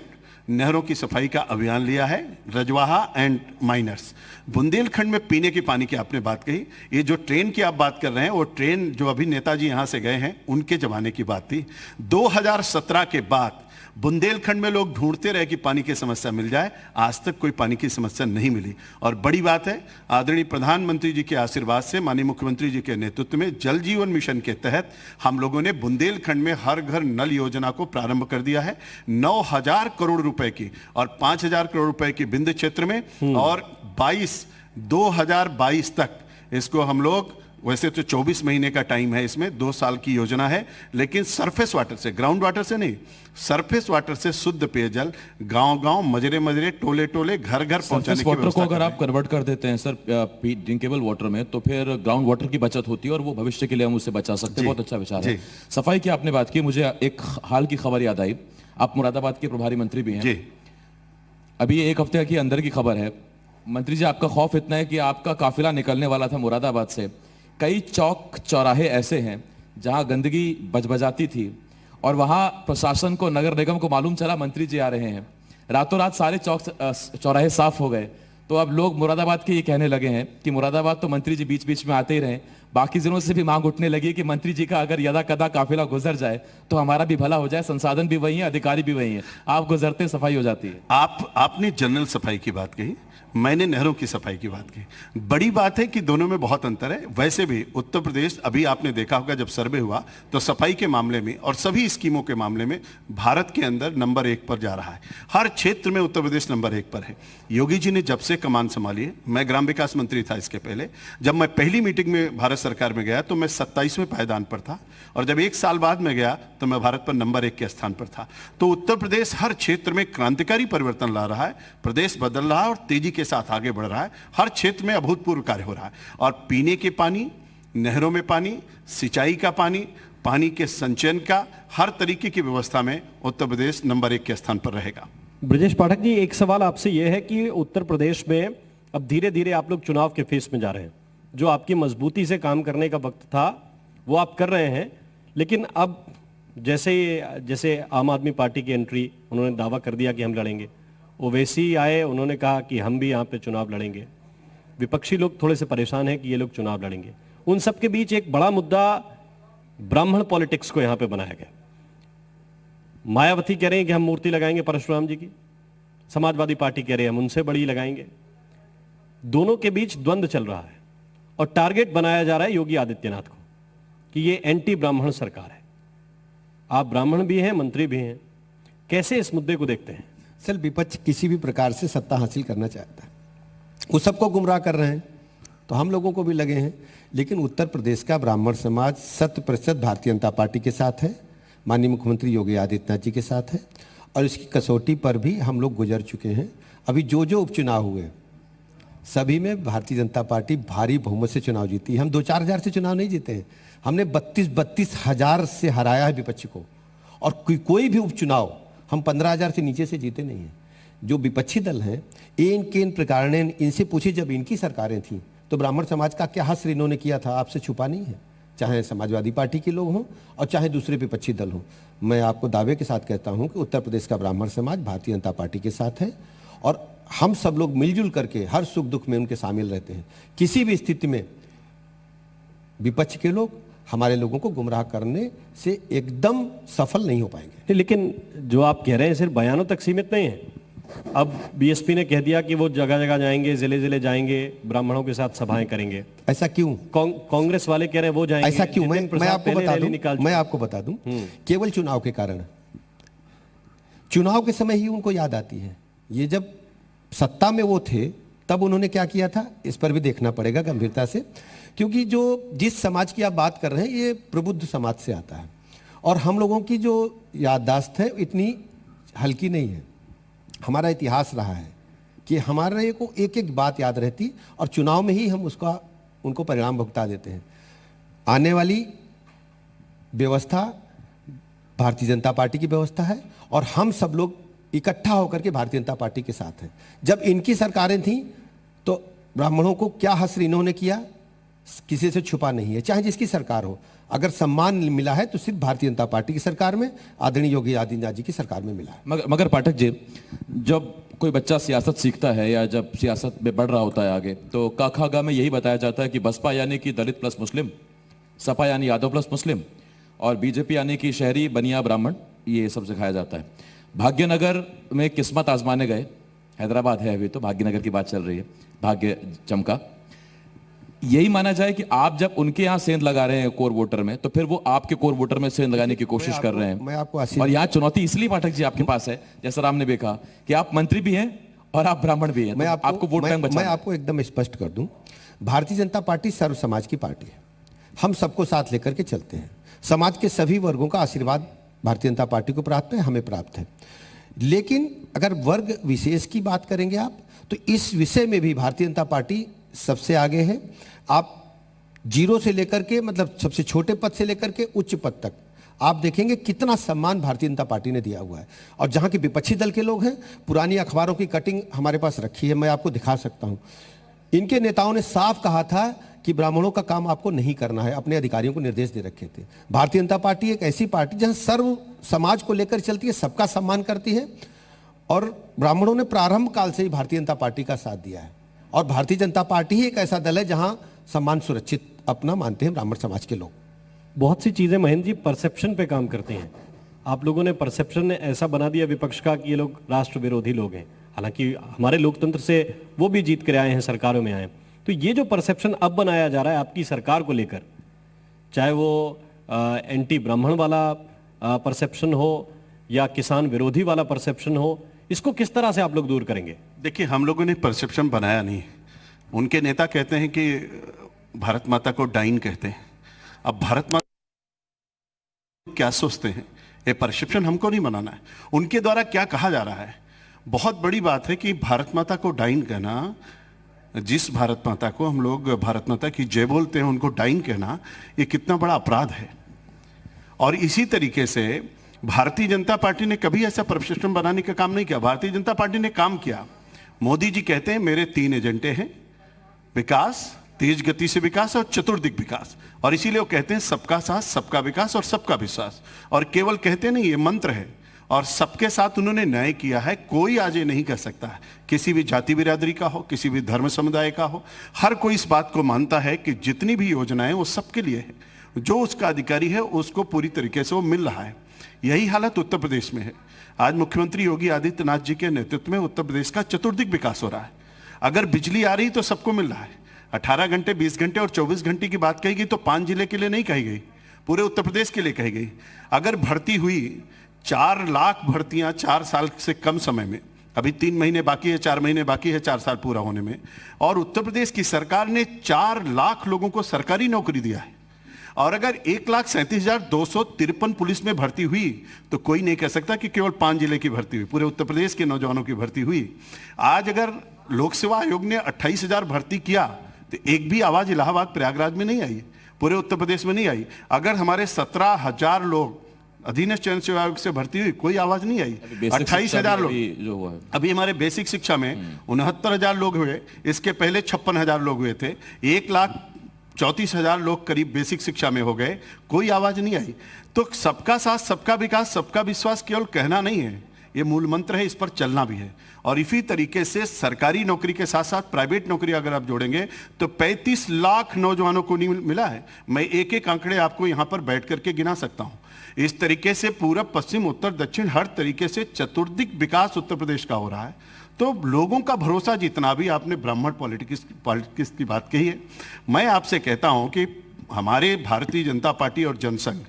नहरों की सफाई का अभियान लिया है। रजवाहा एंड माइनर्स बुंदेलखंड में पीने के पानी की आपने बात कही, ये जो ट्रेन की आप बात कर रहे हैं, वो ट्रेन जो अभी नेताजी यहां से गए हैं उनके जमाने की बात थी। 2017 के बाद बुंदेलखंड में लोग ढूंढते रहे कि पानी की समस्या मिल जाए, आज तक कोई पानी की समस्या नहीं मिली। और बड़ी बात है, आदरणीय प्रधानमंत्री जी के आशीर्वाद से, माननीय मुख्यमंत्री जी के नेतृत्व में जल जीवन मिशन के तहत हम लोगों ने बुंदेलखंड में हर घर नल योजना को प्रारंभ कर दिया है। 9,000 करोड़ रुपए की और 5,000 करोड़ रुपए की बिंद क्षेत्र में और 2022 तक इसको हम लोग, वैसे तो 24 महीने का टाइम है, इसमें 2 साल की योजना है, लेकिन सरफेस वाटर से, ग्राउंड वाटर से नहीं, सरफेस वाटर से शुद्ध पेयजल गांव-गांव, मजरे-मजरे, टोले-टोले, घर-घर पहुंचाने की वाटर को व्यवस्था अगर आप कन्वर्ट कर देते हैं सर ड्रिंकेबल वाटर में, तो फिर ग्राउंड वाटर की बचत होती है और वो भविष्य के लिए हम उससे बचा सकते हैं। बहुत अच्छा विचार है। सफाई की आपने बात की, मुझे एक हाल की खबर याद आई। आप मुरादाबाद के प्रभारी मंत्री भी हैं जी। अभी 1 हफ्ते की अंदर की खबर है, मंत्री जी आपका खौफ इतना है कि आपका काफिला निकलने वाला था मुरादाबाद से। कई चौक चौराहे ऐसे हैं जहां गंदगी बजबजाती थी और वहां प्रशासन को, नगर निगम को मालूम चला मंत्री जी आ रहे हैं, रातों रात सारे चौक चौराहे साफ हो गए। तो अब लोग मुरादाबाद के ये कहने लगे हैं कि मुरादाबाद तो मंत्री जी बीच बीच में आते ही रहे। बाकी जिलों से भी मांग उठने लगी कि मंत्री जी का अगर यदा कदा काफिला गुजर जाए तो हमारा भी भला हो जाए, संसाधन भी वही है, अधिकारी भी वही है, आप गुजरते सफाई हो जाती है। आपने जनरल सफाई की बात कही, मैंने नहरों की सफाई की बात की। बड़ी बात है कि दोनों में बहुत अंतर है। वैसे भी उत्तर प्रदेश, अभी आपने देखा होगा जब सर्वे हुआ तो सफाई के मामले में और सभी स्कीमों के मामले में भारत के अंदर नंबर 1 पर जा रहा है। हर क्षेत्र में उत्तर प्रदेश नंबर 1 पर है। योगी जी ने जब से कमान संभाली है, मैं ग्राम विकास मंत्री था इसके पहले, जब मैं पहली मीटिंग में भारत सरकार में गया तो मैं 27वें पायदान पर था और जब 1 साल बाद में गया तो मैं भारत पर नंबर 1 के स्थान पर था। तो उत्तर प्रदेश हर क्षेत्र में क्रांतिकारी परिवर्तन ला रहा है, प्रदेश बदल रहा है और तेजी के साथ आगे बढ़ रहा है। हर क्षेत्र में अभूतपूर्व कार्य हो रहा है और पीने के पानी, नहरों में पानी, सिंचाई का पानी, पानी के संचयन का हर तरीके की व्यवस्था में उत्तर प्रदेश नंबर 1 के स्थान पर रहेगा। ब्रजेश पाठक जी, एक सवाल आपसे यह है कि उत्तर प्रदेश में अब धीरे धीरे आप लोग चुनाव के फेस में जा रहे हैं। जो आपकी मजबूती से काम करने का वक्त था वो आप कर रहे हैं, लेकिन अब जैसे आम आदमी पार्टी की एंट्री, उन्होंने दावा कर दिया कि हम लड़ेंगे। ओवैसी आए, उन्होंने कहा कि हम भी यहाँ पे चुनाव लड़ेंगे। विपक्षी लोग थोड़े से परेशान हैं कि ये लोग चुनाव लड़ेंगे। उन सब के बीच एक बड़ा मुद्दा ब्राह्मण पॉलिटिक्स को यहाँ पे बनाया गया। मायावती कह रहे हैं कि हम मूर्ति लगाएंगे परशुराम जी की, समाजवादी पार्टी कह रहे हैं हम उनसे बड़ी लगाएंगे। दोनों के बीच द्वंद्व चल रहा है और टारगेट बनाया जा रहा है योगी आदित्यनाथ को कि ये एंटी ब्राह्मण सरकार है। आप ब्राह्मण भी हैं, मंत्री भी हैं, कैसे इस मुद्दे को देखते हैं? सर, विपक्ष किसी भी प्रकार से सत्ता हासिल करना चाहता है, वो सबको गुमराह कर रहे हैं, तो हम लोगों को भी लगे हैं। लेकिन उत्तर प्रदेश का ब्राह्मण समाज 100% भारतीय जनता पार्टी के साथ है, माननीय मुख्यमंत्री योगी आदित्यनाथ जी के साथ है और इसकी कसौटी पर भी हम लोग गुजर चुके हैं। अभी जो उपचुनाव हुए सभी में भारतीय जनता पार्टी भारी बहुमत से चुनाव जीती है। हम 2-4 हज़ार से चुनाव नहीं जीते हैं, हमने 32 हज़ार से हराया है विपक्ष को। और कोई भी उपचुनाव हम 15,000 से नीचे से जीते नहीं हैं। जो विपक्षी दल हैं, इनके इन प्रकारेण इनसे पूछे जब इनकी सरकारें थीं तो ब्राह्मण समाज का क्या हश्र इन्होंने किया था, आपसे छुपा नहीं है। चाहे समाजवादी पार्टी के लोग हों और चाहे दूसरे विपक्षी दल हों, मैं आपको दावे के साथ कहता हूं कि उत्तर प्रदेश का ब्राह्मण समाज भारतीय जनता पार्टी के साथ है और हम सब लोग मिलजुल करके हर सुख दुख में उनके शामिल रहते हैं। किसी भी स्थिति में विपक्ष के लोग हमारे लोगों को गुमराह करने से एकदम सफल नहीं हो पाएंगे। लेकिन जो आप कह रहे हैं सिर्फ बयानों तक सीमित नहीं है। अब बीएसपी ने कह दिया कि वो जगह जगह जाएंगे, जिले जिले जाएंगे, ब्राह्मणों के साथ सभाएं करेंगे। ऐसा क्यों? कांग्रेस वाले कह रहे हैं वो जाएंगे। ऐसा क्यों? मैं आपको बता दूं केवल चुनाव के कारण, चुनाव के समय ही उनको याद आती है। ये जब सत्ता में वो थे तब उन्होंने क्या किया था, इस पर भी देखना पड़ेगा गंभीरता से, क्योंकि जिस समाज की आप बात कर रहे हैं ये प्रबुद्ध समाज से आता है और हम लोगों की जो याददाश्त है इतनी हल्की नहीं है। हमारा इतिहास रहा है कि हमारे को एक एक बात याद रहती और चुनाव में ही हम उनको परिणाम भुगता देते हैं। आने वाली व्यवस्था भारतीय जनता पार्टी की व्यवस्था है और हम सब लोग इकट्ठा होकर के भारतीय जनता पार्टी के साथ हैं। जब इनकी सरकारें थीं तो ब्राह्मणों को क्या हश्र इन्होंने किया, किसी से छुपा नहीं है, चाहे जिसकी सरकार हो। अगर सम्मान मिला है तो सिर्फ भारतीय जनता पार्टी की सरकार में, आदरणीय योगी आदित्यनाथ जी की सरकार में मिला है। मगर पाठक जी, जब कोई बच्चा सियासत सीखता है या जब सियासत में बढ़ रहा होता है आगे, तो काखागा में यही बताया जाता है कि बसपा यानी कि दलित प्लस मुस्लिम, सपा यानी यादव प्लस मुस्लिम और बीजेपी यानी कि शहरी बनिया ब्राह्मण, ये सब सिखाया जाता है। भाग्यनगर में किस्मत आजमाने गए, हैदराबाद है अभी तो, भाग्यनगर की बात चल रही है, भाग्य चमका। यही माना जाए कि आप जब उनके यहाँ सेंध लगा रहे हैं कोर वोटर में, तो फिर वो आपके कोर वोटर में सेंध लगाने की कोशिश कर रहे हैं। मैं आपको और यहाँ चुनौती इसलिए पाठक जी आपके पास है, जैसा राम ने भी कहा कि आप मंत्री भी हैं और आप ब्राह्मण भी हैं, आपको वोट बैंक बचाना। मैं आपको एकदम स्पष्ट कर दूं, भारतीय जनता पार्टी सर्व समाज की पार्टी है। हम सबको साथ लेकर के चलते हैं। समाज के सभी वर्गों का आशीर्वाद भारतीय जनता पार्टी को प्राप्त है, हमें प्राप्त है। लेकिन अगर वर्ग विशेष की बात करेंगे आप, तो इस विषय में भी भारतीय जनता पार्टी सबसे आगे है। आप जीरो से लेकर के, मतलब सबसे छोटे पद से लेकर के उच्च पद तक आप देखेंगे कितना सम्मान भारतीय जनता पार्टी ने दिया हुआ है। और जहां के विपक्षी दल के लोग हैं, पुरानी अखबारों की कटिंग हमारे पास रखी है, मैं आपको दिखा सकता हूं। इनके नेताओं ने साफ कहा था कि ब्राह्मणों का काम आपको नहीं करना है, अपने अधिकारियों को निर्देश दे रखे थे। भारतीय जनता पार्टी एक ऐसी पार्टी जहां सर्व समाज को लेकर चलती है, सबका सम्मान करती है और ब्राह्मणों ने प्रारंभ काल से ही भारतीय जनता पार्टी का साथ दिया है। और भारतीय जनता पार्टी ही एक ऐसा दल है जहां सम्मान सुरक्षित अपना मानते हैं ब्राह्मण समाज के लोग। बहुत सी चीजें महेंद्र जी परसेप्शन पे काम करते हैं। आप लोगों ने परसेप्शन ने ऐसा बना दिया विपक्ष का कि ये लोग राष्ट्र विरोधी लोग हैं, हालांकि हमारे लोकतंत्र से वो भी जीत कर आए हैं, सरकारों में आए। तो ये जो परसेप्शन अब बनाया जा रहा है आपकी सरकार को लेकर, चाहे वो एंटी ब्राह्मण वाला परसेप्शन हो या किसान विरोधी वाला परसेप्शन हो, इसको किस तरह से आप लोग दूर करेंगे? देखिए, हम लोगों ने परसेप्शन बनाया नहीं। उनके नेता कहते हैं कि भारत माता को डाइन कहते हैं। अब भारत माता क्या सोचते हैं, ये परसेप्शन हमको नहीं बनाना है। उनके द्वारा क्या कहा जा रहा है, बहुत बड़ी बात है कि भारत माता को डाइन कहना, जिस भारत माता को हम लोग भारत माता की जय बोलते हैं उनको डाइन कहना, ये कितना बड़ा अपराध है। और इसी तरीके से भारतीय जनता पार्टी ने कभी ऐसा परसेप्शन बनाने का काम नहीं किया। भारतीय जनता पार्टी ने काम किया। मोदी जी कहते हैं मेरे 3 एजेंडे हैं, विकास, तेज गति से विकास और चतुर्दिक विकास। और इसीलिए वो कहते हैं सबका साथ, सबका विकास और सबका विश्वास। और केवल कहते नहीं, ये मंत्र है। और सबके साथ उन्होंने न्याय किया है। कोई आज ये नहीं कह सकता है, किसी भी जाति बिरादरी का हो, किसी भी धर्म समुदाय का हो, हर कोई इस बात को मानता है कि जितनी भी योजनाएं वो सबके लिए है। जो उसका अधिकारी है उसको पूरी तरीके से वो मिल रहा है। यही हालत उत्तर प्रदेश में है। आज मुख्यमंत्री योगी आदित्यनाथ जी के नेतृत्व में उत्तर प्रदेश का चतुर्दिक विकास हो रहा है। अगर बिजली आ रही तो सबको मिल रहा है। 18 घंटे, 20 घंटे और 24 घंटे की बात कही गई तो 5 जिले के लिए नहीं कही गई, पूरे उत्तर प्रदेश के लिए कही गई। अगर भर्ती हुई 4 लाख भर्तियां 4 साल से कम समय में, अभी 3 महीने बाकी है, 4 महीने बाकी है 4 साल पूरा होने में, और उत्तर प्रदेश की सरकार ने 4 लाख लोगों को सरकारी नौकरी दिया है। और अगर 1,37,253 पुलिस में भर्ती हुई तो कोई नहीं कह सकता कि केवल 5 जिले की भर्ती हुई, पूरे उत्तर प्रदेश के नौजवानों की भर्ती हुई। आज अगर लोक सेवा आयोग ने 28,000 भर्ती किया तो एक भी आवाज इलाहाबाद प्रयागराज में नहीं आई, पूरे उत्तर प्रदेश में नहीं आई। अगर हमारे 17,000 लोग अधीनस्थ चयन सेवा आयोग से भर्ती हुई, कोई आवाज नहीं आई। बेसिक 28,000 लोग जो हुआ है, अभी हमारे बेसिक शिक्षा में 69,000 लोग हुए, इसके पहले 56,000 लोग हुए थे, 1,34,000 लोग करीब बेसिक शिक्षा में हो गए, कोई आवाज नहीं आई। तो सबका साथ सबका विकास सबका विश्वास केवल कहना नहीं है, ये मूल मंत्र है, इस पर चलना भी है। और इसी तरीके से सरकारी नौकरी के साथ साथ प्राइवेट नौकरी अगर आप जोड़ेंगे तो 35 लाख नौजवानों को नहीं मिला है। मैं एक एक आंकड़े आपको यहां पर बैठ करके गिना सकता हूं। इस तरीके से पूरब पश्चिम उत्तर दक्षिण हर तरीके से चतुर्दिक विकास उत्तर प्रदेश का हो रहा है। तो लोगों का भरोसा जितना भी, आपने ब्राह्मण पॉलिटिक्स की बात कही है, मैं आपसे कहता हूं कि हमारे भारतीय जनता पार्टी और जनसंघ,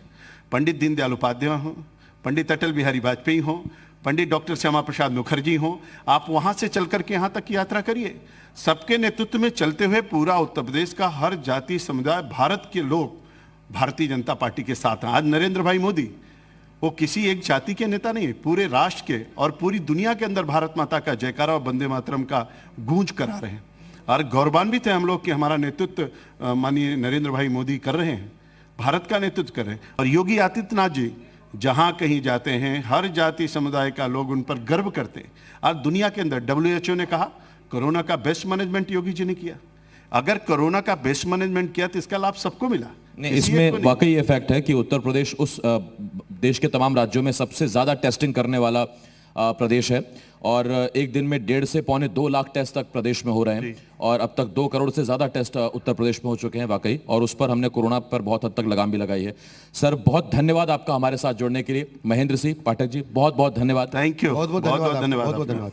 पंडित दीनदयाल उपाध्याय हों, पंडित अटल बिहारी वाजपेयी हों, पंडित डॉक्टर श्यामा प्रसाद मुखर्जी हों, आप वहां से चल करके यहां तक यात्रा करिए। सबके नेतृत्व में चलते हुए पूरा उत्तर प्रदेश का हर जाति समुदाय, भारत के लोग भारतीय जनता पार्टी के साथ हैं। आज नरेंद्र भाई मोदी वो किसी एक जाति के नेता नहीं है, पूरे राष्ट्र के और पूरी दुनिया के अंदर भारत माता का जयकारा और वंदे मातरम का गूंज करा रहे हैं। और गौरवान्वित है हम लोग कि हमारा नेतृत्व माननीय नरेंद्र भाई मोदी कर रहे हैं, भारत का नेतृत्व कर रहे हैं। और योगी आदित्यनाथ जी जहां कहीं जाते हैं हर जाति समुदाय का लोग उन पर गर्व करते हैं। आज दुनिया के अंदर WHO ने कहा कोरोना का बेस्ट मैनेजमेंट योगी जी ने किया। अगर कोरोना का बेस्ट मैनेजमेंट किया तो इसका लाभ सबको मिला। नहीं, इसमें वाकई ये फैक्ट है कि उत्तर प्रदेश उस देश के तमाम राज्यों में सबसे ज्यादा टेस्टिंग करने वाला प्रदेश है। और एक दिन में 1.5 से पौने 2 लाख टेस्ट तक प्रदेश में हो रहे हैं और अब तक 2 करोड़ से ज्यादा टेस्ट उत्तर प्रदेश में हो चुके हैं वाकई। और उस पर हमने कोरोना पर बहुत हद तक लगाम भी लगाई है। सर बहुत धन्यवाद आपका हमारे साथ जुड़ने के लिए। महेंद्र सिंह पाठक जी बहुत बहुत धन्यवाद। थैंक यू, बहुत बहुत धन्यवाद।